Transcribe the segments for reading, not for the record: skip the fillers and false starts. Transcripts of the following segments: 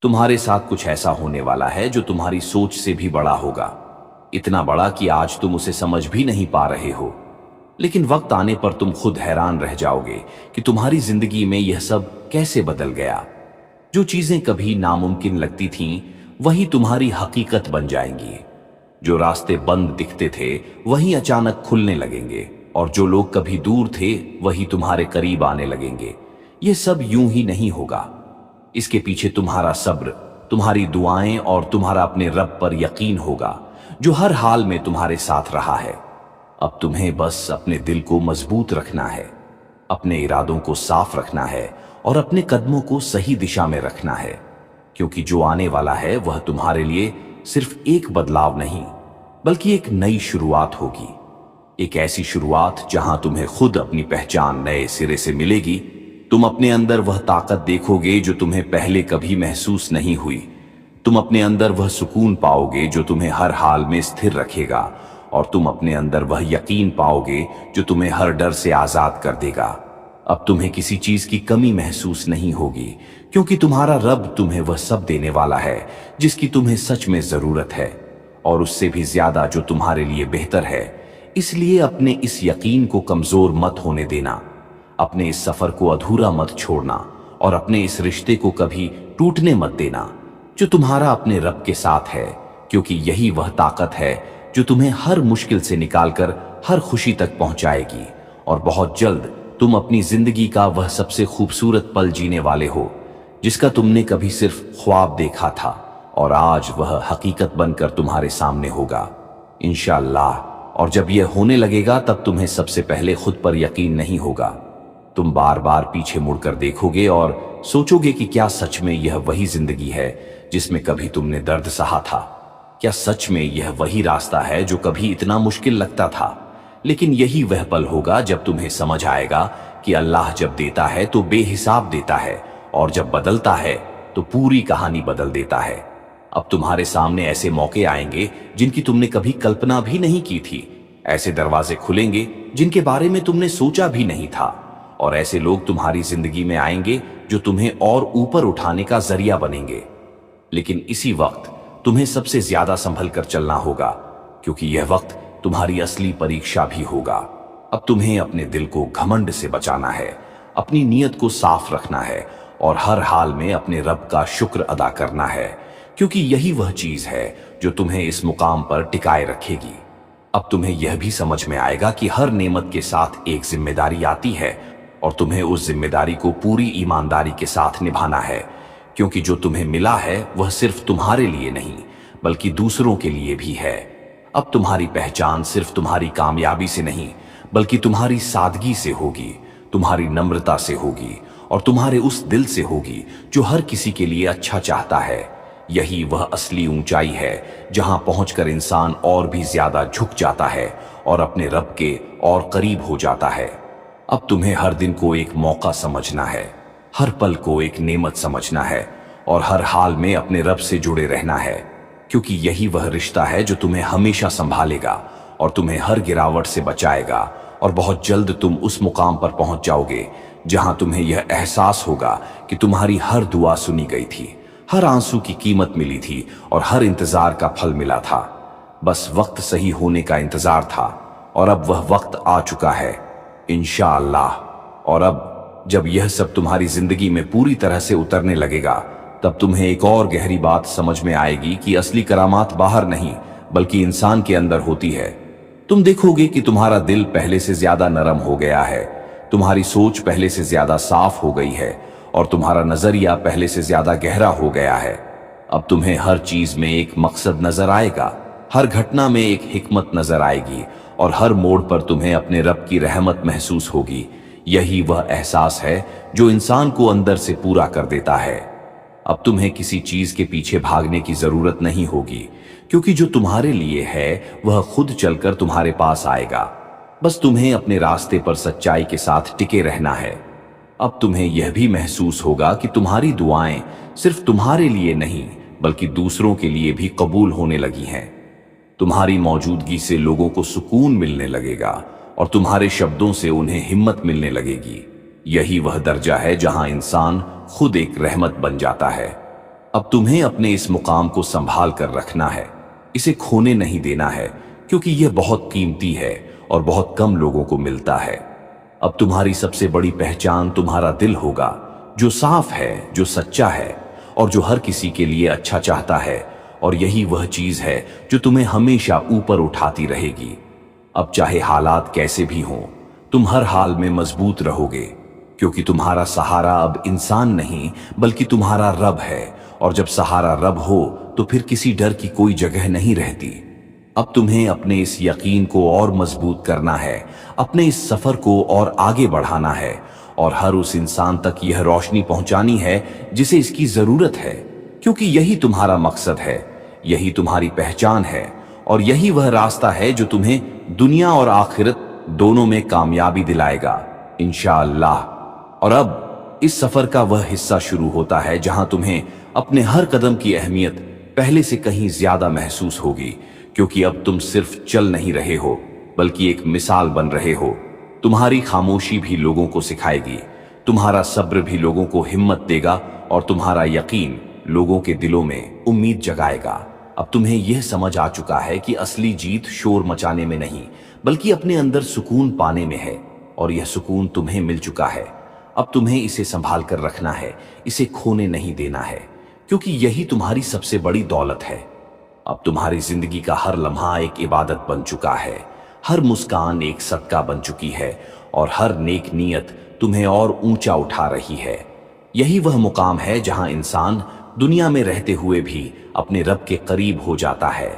तुम्हारे साथ कुछ ऐसा होने वाला है जो तुम्हारी सोच से भी बड़ा होगा, इतना बड़ा कि आज तुम उसे समझ भी नहीं पा रहे हो। लेकिन वक्त आने पर तुम खुद हैरान रह जाओगे कि तुम्हारी जिंदगी में यह सब कैसे बदल गया। जो चीजें कभी नामुमकिन लगती थीं, वही तुम्हारी हकीकत बन जाएंगी। जो रास्ते बंद दिखते थे, वही अचानक खुलने लगेंगे, और जो लोग कभी दूर थे, वही तुम्हारे करीब आने लगेंगे। ये सब यूं ही नहीं होगा। इसके पीछे तुम्हारा सब्र, तुम्हारी दुआएं और तुम्हारा अपने रब पर यकीन होगा, जो हर हाल में तुम्हारे साथ रहा है। अब तुम्हें बस अपने दिल को मजबूत रखना है, अपने इरादों को साफ रखना है और अपने कदमों को सही दिशा में रखना है, क्योंकि जो आने वाला है वह तुम्हारे लिए सिर्फ एक बदलाव नहीं, बल्कि एक नई शुरुआत होगी। एक ऐसी शुरुआत जहां तुम्हें खुद अपनी पहचान नए सिरे से मिलेगी। तुम अपने अंदर वह ताकत देखोगे जो तुम्हें पहले कभी महसूस नहीं हुई। तुम अपने अंदर वह सुकून पाओगे जो तुम्हें हर हाल में स्थिर रखेगा, और तुम अपने अंदर वह यकीन पाओगे जो तुम्हें हर डर से आजाद कर देगा। अब तुम्हें किसी चीज की कमी महसूस नहीं होगी, क्योंकि तुम्हारा रब तुम्हें वह सब देने वाला है जिसकी तुम्हें सच में जरूरत है, और उससे भी ज्यादा जो तुम्हारे लिए बेहतर है। इसलिए अपने इस यकीन को कमजोर मत होने देना, अपने इस सफर को अधूरा मत छोड़ना, और अपने इस रिश्ते को कभी टूटने मत देना जो तुम्हारा अपने रब के साथ है, क्योंकि यही वह ताकत है जो तुम्हें हर मुश्किल से निकालकर हर खुशी तक पहुंचाएगी। और बहुत जल्द तुम अपनी जिंदगी का वह सबसे खूबसूरत पल जीने वाले हो, जिसका तुमने कभी सिर्फ ख्वाब देखा था, और आज वह हकीकत बनकर तुम्हारे सामने होगा इंशाअल्लाह। और जब यह होने लगेगा, तब तुम्हें सबसे पहले खुद पर यकीन नहीं होगा। तुम बार बार पीछे मुड़कर देखोगे और सोचोगे कि क्या सच में यह वही जिंदगी है जिसमें कभी तुमने दर्द सहा था? क्या सच में यह वही रास्ता है जो कभी इतना मुश्किल लगता था? लेकिन यही वह पल होगा जब तुम्हें समझ आएगा कि अल्लाह जब देता है तो बेहिसाब देता है, और जब बदलता है तो पूरी कहानी बदल देता है। अब तुम्हारे सामने ऐसे मौके आएंगे जिनकी तुमने कभी कल्पना भी नहीं की थी। ऐसे दरवाजे खुलेंगे जिनके बारे में तुमने सोचा भी नहीं था, और ऐसे लोग तुम्हारी जिंदगी में आएंगे जो तुम्हें और ऊपर उठाने का जरिया बनेंगे। लेकिन इसी वक्त तुम्हें सबसे ज्यादा संभल कर चलना होगा, क्योंकि यह वक्त तुम्हारी असली परीक्षा भी होगा। अब तुम्हें अपने दिल को घमंड से बचाना है, अपनी नीयत को साफ रखना है, और हर हाल में अपने रब का शुक्र अदा करना है, क्योंकि यही वह चीज है जो तुम्हें इस मुकाम पर टिकाए रखेगी। अब तुम्हें यह भी समझ में आएगा कि हर नेमत के साथ एक जिम्मेदारी आती है, और तुम्हें उस जिम्मेदारी को पूरी ईमानदारी के साथ निभाना है, क्योंकि जो तुम्हें मिला है वह सिर्फ तुम्हारे लिए नहीं, बल्कि दूसरों के लिए भी है। अब तुम्हारी पहचान सिर्फ तुम्हारी कामयाबी से नहीं, बल्कि तुम्हारी सादगी से होगी, तुम्हारी नम्रता से होगी, और तुम्हारे उस दिल से होगी जो हर किसी के लिए अच्छा चाहता है। यही वह असली ऊंचाई है जहां पहुंचकर इंसान और भी ज्यादा झुक जाता है और अपने रब के और करीब हो जाता है। अब तुम्हें हर दिन को एक मौका समझना है, हर पल को एक नेमत समझना है, और हर हाल में अपने रब से जुड़े रहना है, क्योंकि यही वह रिश्ता है जो तुम्हें हमेशा संभालेगा और तुम्हें हर गिरावट से बचाएगा। और बहुत जल्द तुम उस मुकाम पर पहुंच जाओगे जहां तुम्हें यह एहसास होगा कि तुम्हारी हर दुआ सुनी गई थी, हर आंसू की कीमत मिली थी, और हर इंतजार का फल मिला था। बस वक्त सही होने का इंतजार था, और अब वह वक्त आ चुका है इंशाअल्लाह। और अब जब यह सब तुम्हारी जिंदगी में पूरी तरह से उतरने लगेगा, तब तुम्हें एक और गहरी बात समझ में आएगी कि असली करामात बाहर नहीं, बल्कि इंसान के अंदर होती है। तुम देखोगे कि तुम्हारा दिल पहले से ज्यादा नरम हो गया है, तुम्हारी सोच पहले से ज्यादा साफ हो गई है, और तुम्हारा नजरिया पहले से ज्यादा गहरा हो गया है। अब तुम्हें हर चीज में एक मकसद नजर आएगा, हर घटना में एक हिकमत नजर आएगी, और हर मोड़ पर तुम्हें अपने रब की रहमत महसूस होगी। यही वह एहसास है जो इंसान को अंदर से पूरा कर देता है। अब तुम्हें किसी चीज के पीछे भागने की जरूरत नहीं होगी, क्योंकि जो तुम्हारे लिए है वह खुद चलकर तुम्हारे पास आएगा। बस तुम्हें अपने रास्ते पर सच्चाई के साथ टिके रहना है। अब तुम्हें यह भी महसूस होगा कि तुम्हारी दुआएं सिर्फ तुम्हारे लिए नहीं, बल्कि दूसरों के लिए भी कबूल होने लगी हैं। तुम्हारी मौजूदगी से लोगों को सुकून मिलने लगेगा, और तुम्हारे शब्दों से उन्हें हिम्मत मिलने लगेगी। यही वह दर्जा है जहां इंसान खुद एक रहमत बन जाता है। अब तुम्हें अपने इस मुकाम को संभाल कर रखना है, इसे खोने नहीं देना है, क्योंकि यह बहुत कीमती है और बहुत कम लोगों को मिलता है। अब तुम्हारी सबसे बड़ी पहचान तुम्हारा दिल होगा, जो साफ है, जो सच्चा है और जो हर किसी के लिए अच्छा चाहता है, और यही वह चीज है जो तुम्हें हमेशा ऊपर उठाती रहेगी। अब चाहे हालात कैसे भी हों, तुम हर हाल में मजबूत रहोगे, क्योंकि तुम्हारा सहारा अब इंसान नहीं बल्कि तुम्हारा रब है, और जब सहारा रब हो तो फिर किसी डर की कोई जगह नहीं रहती। अब तुम्हें अपने इस यकीन को और मजबूत करना है, अपने इस सफर को और आगे बढ़ाना है, और हर उस इंसान तक यह रोशनी पहुंचानी है जिसे इसकी जरूरत है, क्योंकि यही तुम्हारा मकसद है, यही तुम्हारी पहचान है, और यही वह रास्ता है जो तुम्हें दुनिया और आखिरत दोनों में कामयाबी दिलाएगा इंशाअल्लाह। और अब इस सफर का वह हिस्सा शुरू होता है जहां तुम्हें अपने हर कदम की अहमियत पहले से कहीं ज्यादा महसूस होगी, क्योंकि अब तुम सिर्फ चल नहीं रहे हो बल्कि एक मिसाल बन रहे हो। तुम्हारी खामोशी भी लोगों को सिखाएगी, तुम्हारा सब्र भी लोगों को हिम्मत देगा, और तुम्हारा यकीन लोगों के दिलों में उम्मीद जगाएगा। अब तुम्हें यह समझ आ चुका है कि असली जीत शोर मचाने में नहीं बल्कि अपने अंदर सुकून पाने में है, और यह सुकून तुम्हें मिल चुका है। अब तुम्हें इसे संभाल कर रखना है, इसे खोने नहीं देना है, क्योंकि यही तुम्हारी सबसे बड़ी दौलत है। अब तुम्हारी जिंदगी का हर लम्हा एक इबादत बन चुका है, हर मुस्कान एक सदका बन चुकी है, और हर नेक नीयत तुम्हें और ऊंचा उठा रही है। यही वह मुकाम है जहां इंसान दुनिया में रहते हुए भी अपने रब के करीब हो जाता है।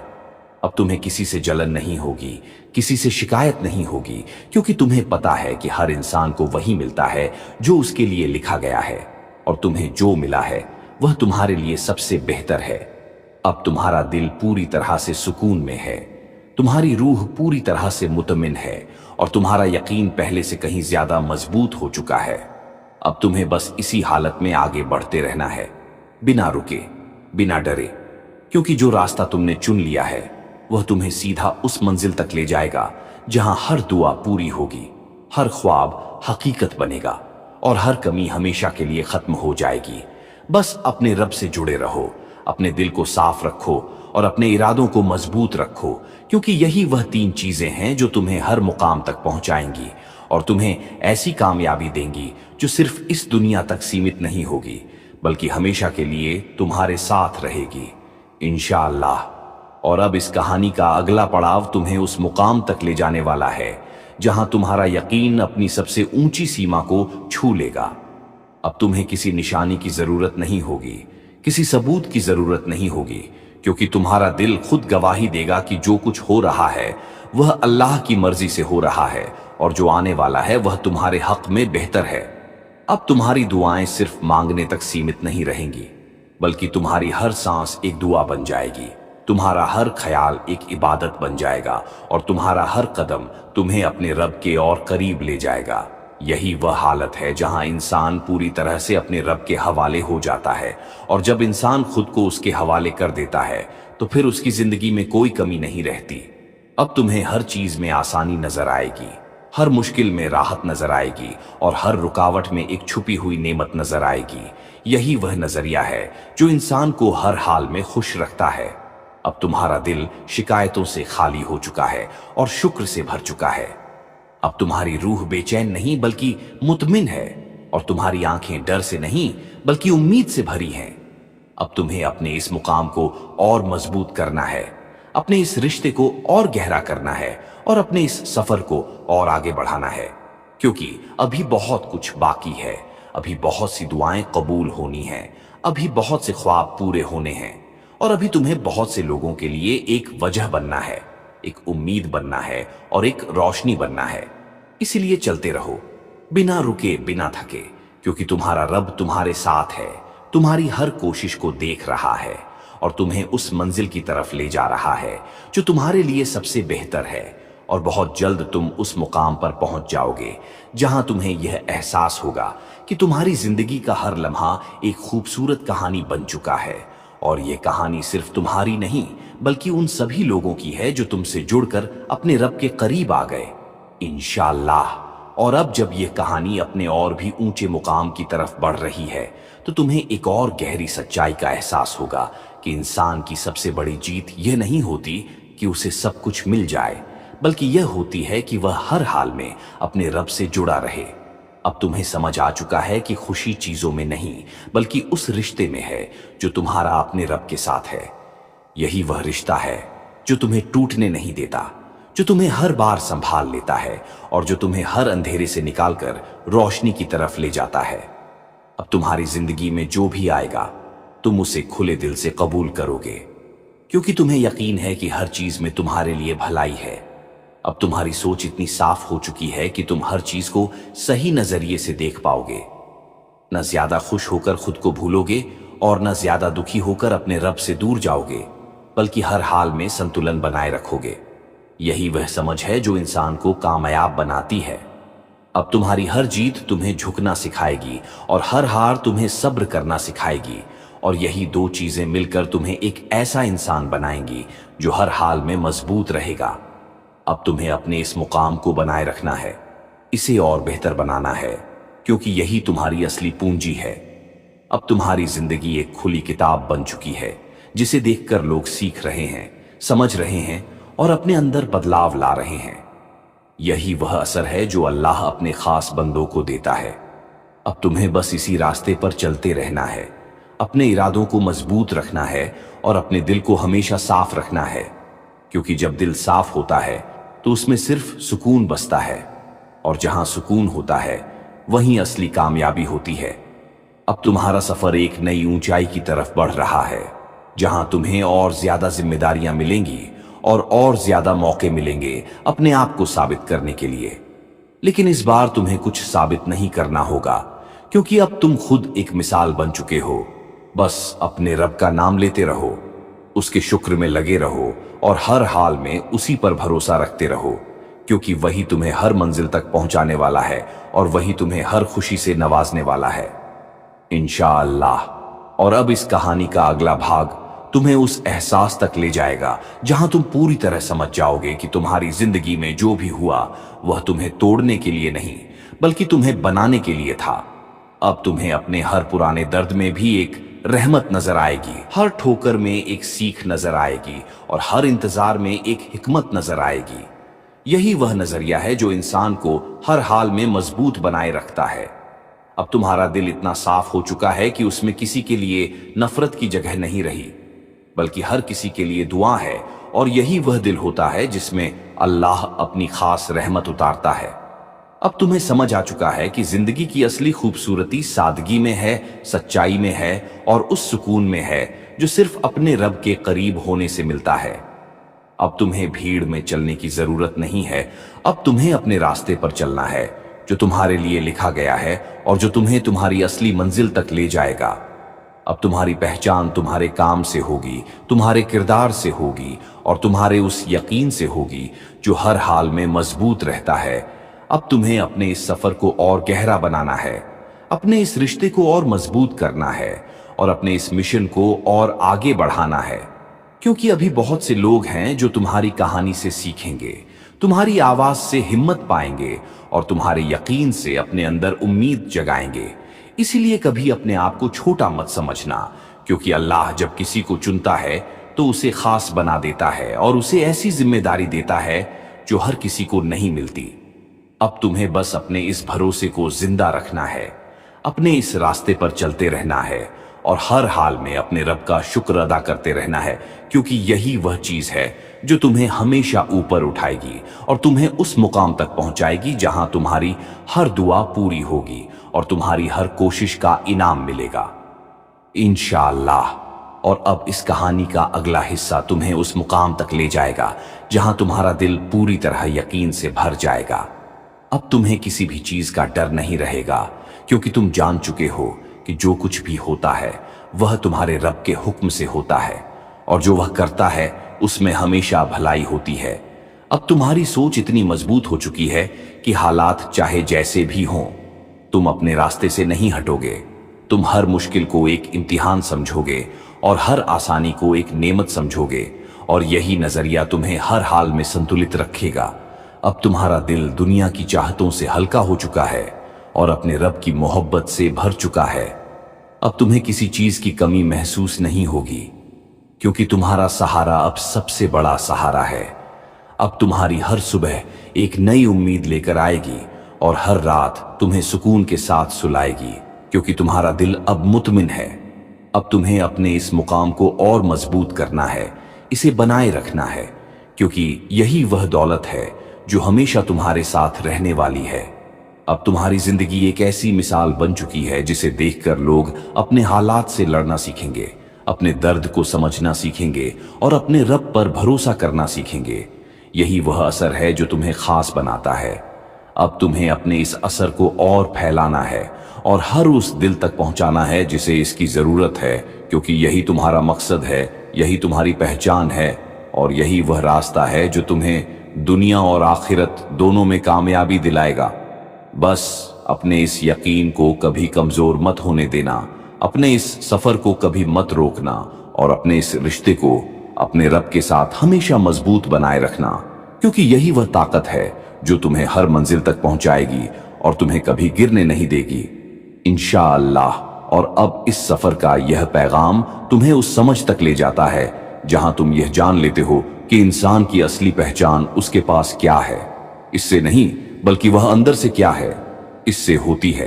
अब तुम्हें किसी से जलन नहीं होगी, किसी से शिकायत नहीं होगी, क्योंकि तुम्हें पता है कि हर इंसान को वही मिलता है जो उसके लिए लिखा गया है, और तुम्हें जो मिला है वह तुम्हारे लिए सबसे बेहतर है। अब तुम्हारा दिल पूरी तरह से सुकून में है, तुम्हारी रूह पूरी तरह से मुतमिन है, और तुम्हारा यकीन पहले से कहीं ज्यादा मजबूत हो चुका है। अब तुम्हें बस इसी हालत में आगे बढ़ते रहना है, बिना रुके, बिना डरे, क्योंकि जो रास्ता तुमने चुन लिया है वह तुम्हें सीधा उस मंजिल तक ले जाएगा जहां हर दुआ पूरी होगी, हर ख्वाब हकीकत बनेगा, और हर कमी हमेशा के लिए खत्म हो जाएगी। बस अपने रब से जुड़े रहो, अपने दिल को साफ रखो और अपने इरादों को मजबूत रखो, क्योंकि यही वह 3 चीजें हैं जो तुम्हें हर मुकाम तक पहुंचाएंगी और तुम्हें ऐसी कामयाबी देंगी जो सिर्फ इस दुनिया तक सीमित नहीं होगी बल्कि हमेशा के लिए तुम्हारे साथ रहेगी इंशाअल्लाह। और अब इस कहानी का अगला पड़ाव तुम्हें उस मुकाम तक ले जाने वाला है जहां तुम्हारा यकीन अपनी सबसे ऊंची सीमा को छू लेगा। अब तुम्हें किसी निशानी की जरूरत नहीं होगी, किसी सबूत की जरूरत नहीं होगी, क्योंकि तुम्हारा दिल खुद गवाही देगा कि जो कुछ हो रहा है वह अल्लाह की मर्जी से हो रहा है, और जो आने वाला है वह तुम्हारे हक में बेहतर है। अब तुम्हारी दुआएं सिर्फ मांगने तक सीमित नहीं रहेंगी, बल्कि तुम्हारी हर सांस एक दुआ बन जाएगी, तुम्हारा हर ख्याल एक इबादत बन जाएगा, और तुम्हारा हर कदम तुम्हें अपने रब के और करीब ले जाएगा। यही वह हालत है जहां इंसान पूरी तरह से अपने रब के हवाले हो जाता है, और जब इंसान खुद को उसके हवाले कर देता है तो फिर उसकी जिंदगी में कोई कमी नहीं रहती। अब तुम्हें हर चीज में आसानी नजर आएगी, हर मुश्किल में राहत नजर आएगी, और हर रुकावट में एक छुपी हुई नेमत नजर आएगी। यही वह नजरिया है जो इंसान को हर हाल में खुश रखता है। अब तुम्हारा दिल शिकायतों से खाली हो चुका है और शुक्र से भर चुका है। अब तुम्हारी रूह बेचैन नहीं बल्कि मुतमिन है, और तुम्हारी आंखें डर से नहीं बल्कि उम्मीद से भरी हैं। अब तुम्हें अपने इस मुकाम को और मजबूत करना है, अपने इस रिश्ते को और गहरा करना है, और अपने इस सफर को और आगे बढ़ाना है, क्योंकि अभी बहुत कुछ बाकी है, अभी बहुत सी दुआएं कबूल होनी हैं, अभी बहुत से ख्वाब पूरे होने हैं, और अभी तुम्हें बहुत से लोगों के लिए एक वजह बनना है, एक उम्मीद बनना है, और एक रोशनी बनना है। इसीलिए चलते रहो, बिना रुके, बिना थके, क्योंकि तुम्हारा रब तुम्हारे साथ है, तुम्हारी हर कोशिश को देख रहा है, और तुम्हें उस मंजिल की तरफ ले जा रहा है जो तुम्हारे लिए सबसे बेहतर है। और बहुत जल्द तुम उस मुकाम पर पहुंच जाओगे जहां तुम्हें यह एहसास होगा कि तुम्हारी जिंदगी का हर लम्हा एक खूबसूरत कहानी बन चुका है, और ये कहानी सिर्फ तुम्हारी नहीं बल्कि उन सभी लोगों की है जो तुमसे जुड़कर अपने रब के करीब आ गए इंशाअल्लाह। और अब जब यह कहानी अपने और भी ऊंचे मुकाम की तरफ बढ़ रही है تو تمہیں ایک اور گہری سچائی کا احساس ہوگا کہ انسان کی سب سے بڑی جیت یہ نہیں ہوتی کہ اسے سب کچھ مل جائے، بلکہ یہ ہوتی ہے کہ وہ ہر حال میں اپنے رب سے جڑا رہے۔ اب تمہیں سمجھ آ چکا ہے کہ خوشی چیزوں میں نہیں بلکہ اس رشتے میں ہے جو تمہارا اپنے رب کے ساتھ ہے۔ یہی وہ رشتہ ہے جو تمہیں ٹوٹنے نہیں دیتا، جو تمہیں ہر بار سنبھال لیتا ہے اور جو تمہیں ہر اندھیرے سے نکال کر روشنی کی طرف لے جاتا ہے۔ اب تمہاری زندگی میں جو بھی آئے گا تم اسے کھلے دل سے قبول کرو گے، کیونکہ تمہیں یقین ہے کہ ہر چیز میں تمہارے لیے بھلائی ہے۔ اب تمہاری سوچ اتنی صاف ہو چکی ہے کہ تم ہر چیز کو صحیح نظریے سے دیکھ پاؤ گے، نہ زیادہ خوش ہو کر خود کو بھولو گے اور نہ زیادہ دکھی ہو کر اپنے رب سے دور جاؤ گے، بلکہ ہر حال میں سنتلن بنائے رکھو گے۔ یہی وہ سمجھ ہے جو انسان کو کامیاب بناتی ہے۔ اب تمہاری ہر جیت تمہیں جھکنا سکھائے گی اور ہر ہار تمہیں صبر کرنا سکھائے گی، اور یہی دو چیزیں مل کر تمہیں ایک ایسا انسان بنائیں گی جو ہر حال میں مضبوط رہے گا۔ اب تمہیں اپنے اس مقام کو بنائے رکھنا ہے، اسے اور بہتر بنانا ہے، کیونکہ یہی تمہاری اصلی پونجی ہے۔ اب تمہاری زندگی ایک کھلی کتاب بن چکی ہے جسے دیکھ کر لوگ سیکھ رہے ہیں، سمجھ رہے ہیں اور اپنے اندر بدلاؤ لا رہے ہیں۔ یہی وہ اثر ہے جو اللہ اپنے خاص بندوں کو دیتا ہے۔ اب تمہیں بس اسی راستے پر چلتے رہنا ہے، اپنے ارادوں کو مضبوط رکھنا ہے اور اپنے دل کو ہمیشہ صاف رکھنا ہے، کیونکہ جب دل صاف ہوتا ہے تو اس میں صرف سکون بستا ہے، اور جہاں سکون ہوتا ہے وہیں اصلی کامیابی ہوتی ہے۔ اب تمہارا سفر ایک نئی اونچائی کی طرف بڑھ رہا ہے، جہاں تمہیں اور زیادہ ذمہ داریاں ملیں گی اور زیادہ موقع ملیں گے اپنے آپ کو ثابت کرنے کے لیے۔ لیکن اس بار تمہیں کچھ ثابت نہیں کرنا ہوگا، کیونکہ اب تم خود ایک مثال بن چکے ہو۔ بس اپنے رب کا نام لیتے رہو، اس کے شکر میں لگے رہو اور ہر حال میں اسی پر بھروسہ رکھتے رہو، کیونکہ وہی تمہیں ہر منزل تک پہنچانے والا ہے اور وہی تمہیں ہر خوشی سے نوازنے والا ہے انشاءاللہ۔ اور اب اس کہانی کا اگلا بھاگ تمہیں اس احساس تک لے جائے گا جہاں تم پوری طرح سمجھ جاؤ گے کہ تمہاری زندگی میں جو بھی ہوا وہ تمہیں توڑنے کے لیے نہیں بلکہ تمہیں بنانے کے لیے تھا۔ اب تمہیں اپنے ہر پرانے درد میں بھی ایک رحمت نظر آئے گی، ہر ٹھوکر میں ایک سیکھ نظر آئے گی اور ہر انتظار میں ایک حکمت نظر آئے گی۔ یہی وہ نظریہ ہے جو انسان کو ہر حال میں مضبوط بنائے رکھتا ہے۔ اب تمہارا دل اتنا صاف ہو چکا ہے کہ اس میں کسی کے لیے نفرت کی جگہ نہیں رہی، بلکہ ہر کسی کے لیے دعا ہے، اور یہی وہ دل ہوتا ہے جس میں اللہ اپنی خاص رحمت اتارتا ہے۔ اب تمہیں سمجھ آ چکا ہے کہ زندگی کی اصلی خوبصورتی سادگی میں ہے، سچائی میں ہے اور اس سکون میں ہے جو صرف اپنے رب کے قریب ہونے سے ملتا ہے۔ اب تمہیں بھیڑ میں چلنے کی ضرورت نہیں ہے، اب تمہیں اپنے راستے پر چلنا ہے جو تمہارے لیے لکھا گیا ہے اور جو تمہیں تمہاری اصلی منزل تک لے جائے گا۔ اب تمہاری پہچان تمہارے کام سے ہوگی، تمہارے کردار سے ہوگی اور تمہارے اس یقین سے ہوگی جو ہر حال میں مضبوط رہتا ہے۔ اب تمہیں اپنے اس سفر کو اور گہرا بنانا ہے، اپنے اس رشتے کو اور مضبوط کرنا ہے اور اپنے اس مشن کو اور آگے بڑھانا ہے، کیونکہ ابھی بہت سے لوگ ہیں جو تمہاری کہانی سے سیکھیں گے، تمہاری آواز سے ہمت پائیں گے اور تمہارے یقین سے اپنے اندر امید جگائیں گے۔ اسی لیے کبھی اپنے آپ کو چھوٹا مت سمجھنا، کیونکہ اللہ جب کسی کو چنتا ہے تو اسے خاص بنا دیتا ہے اور اسے ایسی ذمہ داری دیتا ہے جو ہر کسی کو نہیں ملتی۔ اب تمہیں بس اپنے اس بھروسے کو زندہ رکھنا ہے، اپنے اس راستے پر چلتے رہنا ہے اور ہر حال میں اپنے رب کا شکر ادا کرتے رہنا ہے، کیونکہ یہی وہ چیز ہے جو تمہیں ہمیشہ اوپر اٹھائے گی اور تمہیں اس مقام تک پہنچائے گی جہاں تمہاری ہر دعا پوری ہوگی اور تمہاری ہر کوشش کا انعام ملے گا انشاءاللہ۔ اور اب اس کہانی کا اگلا حصہ تمہیں اس مقام تک لے جائے گا جہاں تمہارا دل پوری طرح یقین سے بھر جائے گا۔ اب تمہیں کسی بھی چیز کا ڈر نہیں رہے گا، کیونکہ تم جان چکے ہو کہ جو کچھ بھی ہوتا ہے وہ تمہارے رب کے حکم سے ہوتا ہے، اور جو وہ کرتا ہے اس میں ہمیشہ بھلائی ہوتی ہے۔ اب تمہاری سوچ اتنی مضبوط ہو چکی ہے کہ حالات چاہے جیسے بھی ہوں تم اپنے راستے سے نہیں ہٹو گے۔ تم ہر مشکل کو ایک امتحان سمجھو گے اور ہر آسانی کو ایک نعمت سمجھو گے، اور یہی نظریہ تمہیں ہر حال میں سنتلت رکھے گا۔ اب تمہارا دل دنیا کی چاہتوں سے ہلکا ہو چکا ہے اور اپنے رب کی محبت سے بھر چکا ہے۔ अब तुम्हें किसी चीज की कमी महसूस नहीं होगी, क्योंकि तुम्हारा सहारा अब सबसे बड़ा सहारा है। अब तुम्हारी हर सुबह एक नई उम्मीद लेकर आएगी और हर रात तुम्हें सुकून के साथ सुलाएगी, क्योंकि तुम्हारा दिल अब मुतमिन है। अब तुम्हें अपने इस मुकाम को और मजबूत करना है, इसे बनाए रखना है, क्योंकि यही वह दौलत है जो हमेशा तुम्हारे साथ रहने वाली है। अब तुम्हारी जिंदगी एक ऐसी मिसाल बन चुकी है जिसे देखकर लोग अपने हालात से लड़ना सीखेंगे, अपने दर्द को समझना सीखेंगे और अपने रब पर भरोसा करना सीखेंगे। यही वह असर है जो तुम्हें खास बनाता है। अब तुम्हें अपने इस असर को और फैलाना है और हर उस दिल तक पहुंचाना है जिसे इसकी जरूरत है, क्योंकि यही तुम्हारा मकसद है, यही तुम्हारी पहचान है और यही वह रास्ता है जो तुम्हें दुनिया और आखिरत दोनों में कामयाबी दिलाएगा। बस अपने इस यकीन को कभी कमजोर मत होने देना, अपने इस सफर को कभी मत रोकना और अपने इस रिश्ते को अपने रब के साथ हमेशा मजबूत बनाए रखना, क्योंकि यही वह ताकत है जो तुम्हें हर मंजिल तक पहुंचाएगी और तुम्हें कभी गिरने नहीं देगी, इंशाअल्लाह। और अब इस सफर का यह पैगाम तुम्हें उस समझ तक ले जाता है जहां तुम यह जान लेते हो कि इंसान की असली पहचान उसके पास क्या है, इससे नहीं बल्कि वह अंदर से क्या है, इससे होती है।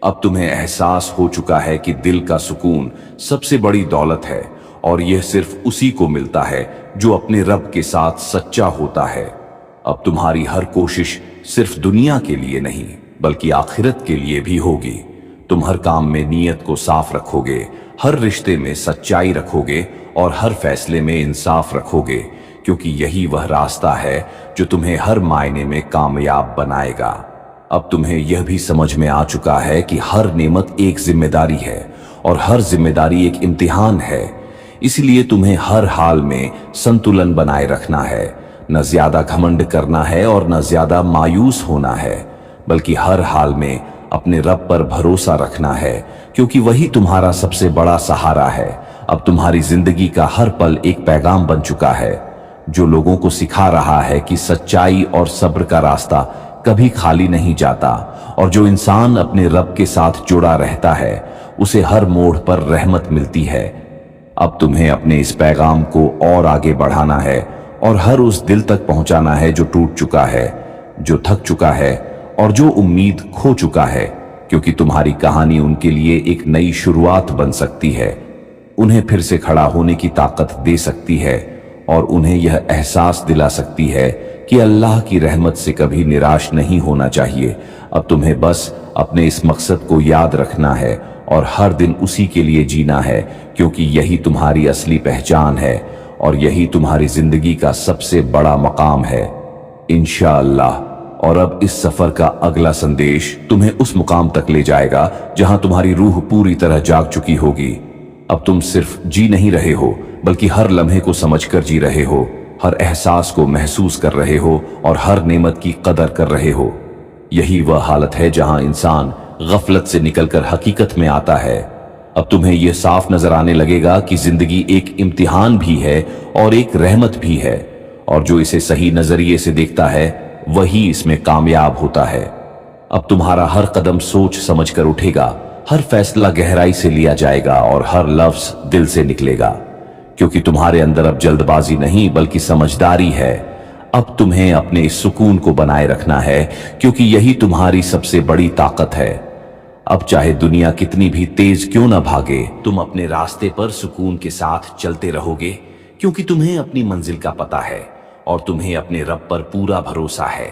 अब तुम्हें एहसास हो चुका है कि दिल का सुकून सबसे बड़ी दौलत है और यह सिर्फ उसी को मिलता है जो अपने रब के साथ सच्चा होता है। अब तुम्हारी हर कोशिश सिर्फ दुनिया के लिए नहीं बल्कि आखिरत के लिए भी होगी। तुम हर काम में नीयत को साफ रखोगे, हर रिश्ते में सच्चाई रखोगे और हर फैसले में इंसाफ रखोगे, क्योंकि यही वह रास्ता है जो तुम्हें हर मायने में कामयाब बनाएगा। अब तुम्हें यह भी समझ में आ चुका है कि हर नेमत एक जिम्मेदारी है और हर जिम्मेदारी एक इम्तिहान है, इसलिए तुम्हें हर हाल में संतुलन बनाए रखना है। न ज्यादा घमंड करना है और न ज्यादा मायूस होना है, बल्कि हर हाल में अपने रब पर भरोसा रखना है, क्योंकि वही तुम्हारा सबसे बड़ा सहारा है। अब तुम्हारी जिंदगी का हर पल एक पैगाम बन चुका है जो लोगों को सिखा रहा है कि सच्चाई और सब्र का रास्ता कभी खाली नहीं जाता और जो इंसान अपने रब के साथ जुड़ा रहता है उसे हर मोड़ पर रहमत मिलती है। अब तुम्हें अपने इस पैगाम को और आगे बढ़ाना है और हर उस दिल तक पहुंचाना है जो टूट चुका है, जो थक चुका है और जो उम्मीद खो चुका है, क्योंकि तुम्हारी कहानी उनके लिए एक नई शुरुआत बन सकती है, उन्हें फिर से खड़ा होने की ताकत दे सकती है और उन्हें यह एहसास दिला सकती है कि अल्लाह की रहमत से कभी निराश नहीं होना चाहिए। अब तुम्हें बस अपने इस मकसद को याद रखना है और हर दिन उसी के लिए जीना है, क्योंकि यही तुम्हारी असली पहचान है और यही तुम्हारी जिंदगी का सबसे बड़ा मकाम है, इंशाअल्लाह। और अब इस सफर का अगला संदेश तुम्हें उस मुकाम तक ले जाएगा जहां तुम्हारी रूह पूरी तरह जाग चुकी होगी। अब तुम सिर्फ जी नहीं रहे हो बल्कि हर लम्हे को समझकर जी रहे हो, हर एहसास को महसूस कर रहे हो और हर नेमत की कदर कर रहे हो। यही वह हालत है जहां इंसान गफलत से निकलकर हकीकत में आता है। अब तुम्हें यह साफ नजर आने लगेगा कि जिंदगी एक इम्तिहान भी है और एक रहमत भी है, और जो इसे सही नजरिए से देखता है वही इसमें कामयाब होता है। अब तुम्हारा हर कदम सोच समझकर उठेगा, हर फैसला गहराई से लिया जाएगा और हर लफ्ज दिल से निकलेगा, क्योंकि तुम्हारे अंदर अब जल्दबाजी नहीं बल्कि समझदारी है। अब तुम्हें अपने इस सुकून को बनाए रखना है, क्योंकि यही तुम्हारी सबसे बड़ी ताकत है। अब चाहे दुनिया कितनी भी तेज क्यों ना भागे, तुम अपने रास्ते पर सुकून के साथ चलते रहोगे, क्योंकि तुम्हें अपनी मंजिल का पता है और तुम्हें अपने रब पर पूरा भरोसा है।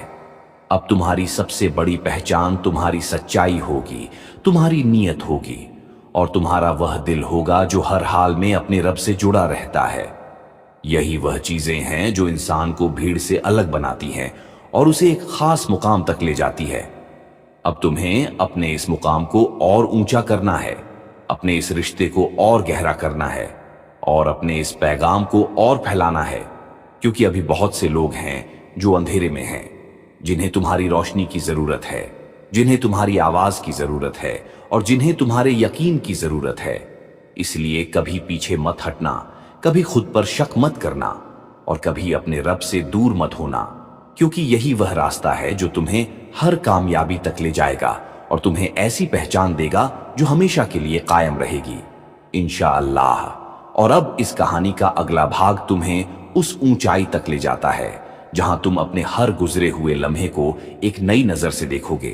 अब तुम्हारी सबसे बड़ी पहचान तुम्हारी सच्चाई होगी, तुम्हारी नीयत होगी और तुम्हारा वह दिल होगा जो हर हाल में अपने रब से जुड़ा रहता है। यही वह चीजें हैं जो इंसान को भीड़ से अलग बनाती हैं और उसे एक खास मुकाम तक ले जाती है। अब तुम्हें अपने इस मुकाम को और ऊंचा करना है, अपने इस रिश्ते को और गहरा करना है और अपने इस पैगाम को और फैलाना है, क्योंकि अभी बहुत से लोग हैं जो अंधेरे में हैं, जिन्हें तुम्हारी रोशनी की जरूरत है, जिन्हें तुम्हारी आवाज की जरूरत है और जिन्हें तुम्हारे यकीन की जरूरत है। इसलिए कभी पीछे मत हटना, कभी खुद पर शक मत करना और कभी अपने रब से दूर मत होना, क्योंकि यही वह रास्ता है जो तुम्हें हर कामयाबी तक ले जाएगा اور تمہیں ایسی پہچان دے گا جو ہمیشہ کے لیے قائم رہے گی انشاءاللہ۔ اور اب اس کہانی کا اگلا بھاگ تمہیں اس اونچائی تک لے جاتا ہے جہاں تم اپنے ہر گزرے ہوئے لمحے کو ایک نئی نظر سے دیکھو گے۔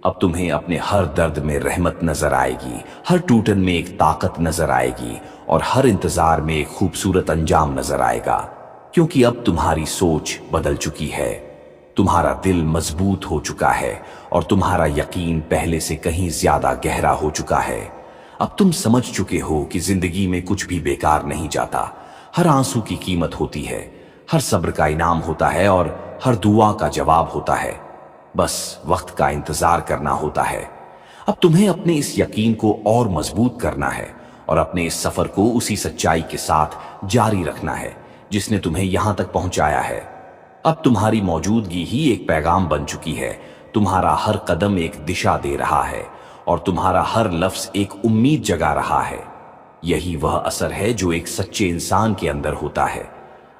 اب تمہیں اپنے ہر درد میں رحمت نظر آئے گی، ہر ٹوٹن میں ایک طاقت نظر آئے گی، اور ہر انتظار میں ایک خوبصورت انجام نظر آئے گا، کیونکہ اب تمہاری سوچ بدل چکی ہے، تمہارا دل مضبوط ہو چکا ہے، اور تمہارا یقین پہلے سے کہیں زیادہ گہرا ہو چکا ہے۔ اب تم سمجھ چکے ہو کہ زندگی میں کچھ بھی بیکار نہیں جاتا، ہر آنسو کی قیمت ہوتی ہے، ہر صبر کا انعام ہوتا ہے، اور ہر دعا کا جواب ہوتا ہے۔ بس وقت کا انتظار کرنا ہوتا ہے۔ اب تمہیں اپنے اس یقین کو اور مضبوط کرنا ہے، اور اپنے اس سفر کو اسی سچائی کے ساتھ جاری رکھنا ہے جس نے تمہیں یہاں تک پہنچایا ہے۔ اب تمہاری موجودگی ہی ایک پیغام بن چکی ہے، تمہارا ہر قدم ایک دشا دے رہا ہے، اور تمہارا ہر لفظ ایک امید جگا رہا ہے۔ یہی وہ اثر ہے جو ایک سچے انسان کے اندر ہوتا ہے۔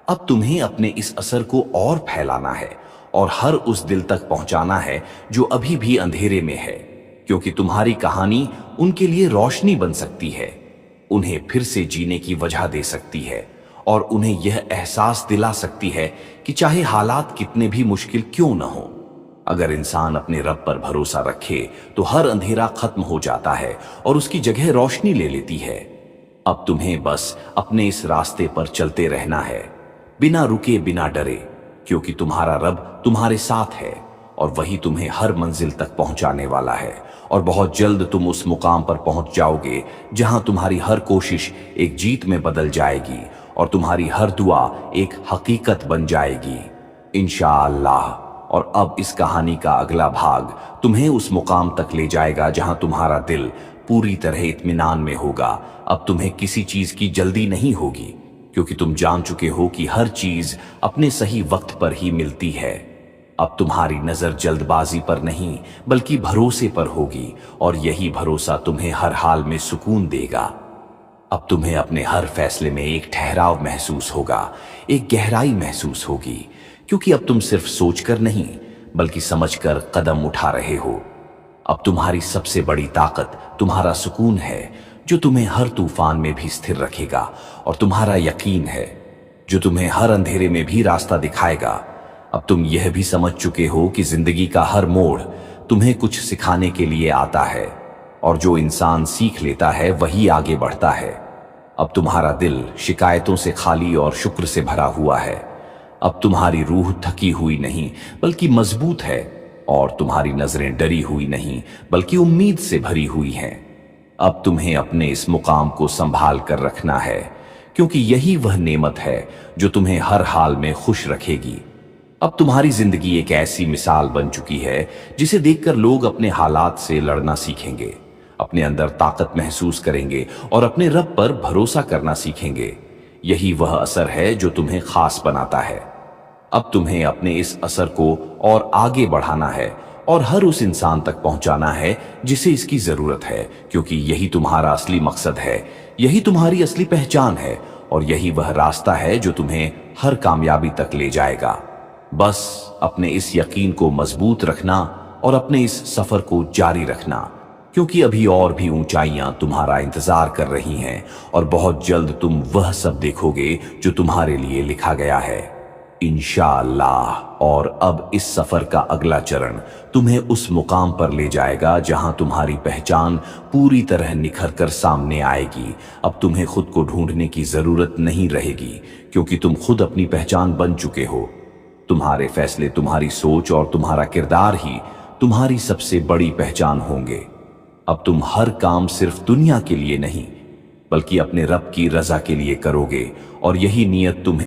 اب تمہیں اپنے اس اثر کو اور پھیلانا ہے، اور ہر اس دل تک پہنچانا ہے جو ابھی بھی اندھیرے میں ہے، کیونکہ تمہاری کہانی ان کے لیے روشنی بن سکتی ہے، انہیں پھر سے جینے کی وجہ دے سکتی ہے، اور انہیں یہ احساس دلا سکتی ہے کہ چاہے حالات کتنے بھی مشکل کیوں نہ ہوں، اگر انسان اپنے رب پر بھروسہ رکھے تو ہر اندھیرا ختم ہو جاتا ہے اور اس کی جگہ روشنی لے لیتی ہے۔ اب تمہیں بس اپنے اس راستے پر چلتے رہنا ہے، بنا رکے بنا ڈرے، کیونکہ تمہارا رب تمہارے ساتھ ہے، اور وہی تمہیں ہر منزل تک پہنچانے والا ہے، اور بہت جلد تم اس مقام پر پہنچ جاؤ گے جہاں تمہاری ہر کوشش ایک جیت میں بدل جائے گی، اور تمہاری ہر دعا ایک حقیقت بن جائے گی انشاءاللہ۔ اور اب اس کہانی کا اگلا بھاگ تمہیں اس مقام تک لے جائے گا جہاں تمہارا دل پوری طرح اطمینان میں ہوگا۔ اب تمہیں کسی چیز کی جلدی نہیں ہوگی، کیونکہ تم جان چکے ہو کہ ہر چیز اپنے صحیح وقت پر ہی ملتی ہے۔ اب تمہاری نظر جلد بازی پر نہیں بلکہ بھروسے پر ہوگی، اور یہی بھروسہ تمہیں ہر حال میں سکون دے گا۔ اب تمہیں اپنے ہر فیصلے میں ایک ٹھہراؤ محسوس ہوگا، ایک گہرائی محسوس ہوگی، کیونکہ اب تم صرف سوچ کر نہیں بلکہ سمجھ کر قدم اٹھا رہے ہو۔ اب تمہاری سب سے بڑی طاقت تمہارا سکون ہے، جو تمہیں ہر طوفان میں بھی ستھر رکھے گا، اور تمہارا یقین ہے جو تمہیں ہر اندھیرے میں بھی راستہ دکھائے گا۔ اب تم یہ بھی سمجھ چکے ہو کہ زندگی کا ہر موڑ تمہیں کچھ سکھانے کے لیے آتا ہے، اور جو انسان سیکھ لیتا ہے وہی آگے بڑھتا ہے۔ اب تمہارا دل شکایتوں سے خالی اور شکر سے بھرا ہوا ہے۔ اب تمہاری روح تھکی ہوئی نہیں بلکہ مضبوط ہے، اور تمہاری نظریں ڈری ہوئی نہیں بلکہ امید سے بھری ہوئی ہیں۔ اب تمہیں اپنے اس مقام کو سنبھال کر رکھنا ہے، کیونکہ یہی وہ نعمت ہے جو تمہیں ہر حال میں خوش رکھے گی۔ اب تمہاری زندگی ایک ایسی مثال بن چکی ہے جسے دیکھ کر لوگ اپنے حالات سے لڑنا سیکھیں گے، اپنے اندر طاقت محسوس کریں گے، اور اپنے رب پر بھروسہ کرنا سیکھیں گے۔ یہی وہ اثر ہے جو تمہیں خاص بناتا ہے۔ اب تمہیں اپنے اس اثر کو اور آگے بڑھانا ہے، اور ہر اس انسان تک پہنچانا ہے جسے اس کی ضرورت ہے، کیونکہ یہی تمہارا اصلی مقصد ہے، یہی تمہاری اصلی پہچان ہے، اور یہی وہ راستہ ہے جو تمہیں ہر کامیابی تک لے جائے گا۔ بس اپنے اس یقین کو مضبوط رکھنا اور اپنے اس سفر کو جاری رکھنا، کیونکہ ابھی اور بھی اونچائیاں تمہارا انتظار کر رہی ہیں، اور بہت جلد تم وہ سب دیکھو گے جو تمہارے لیے لکھا گیا ہے انشاءاللہ۔ اور اب اس سفر کا اگلا چرن تمہیں اس مقام پر لے جائے گا جہاں تمہاری پہچان پوری طرح نکھر کر سامنے آئے گی۔ اب تمہیں خود کو ڈھونڈنے کی ضرورت نہیں رہے گی، کیونکہ تم خود اپنی پہچان بن چکے ہو۔ تمہارے فیصلے، تمہاری سوچ اور تمہارا کردار ہی تمہاری سب سے بڑی پہچان ہوں گے۔ اب تم ہر کام صرف دنیا کے لیے نہیں بلکہ اپنے رب کی رضا کے لیے کرو گے، اور یہی نیت تمہیں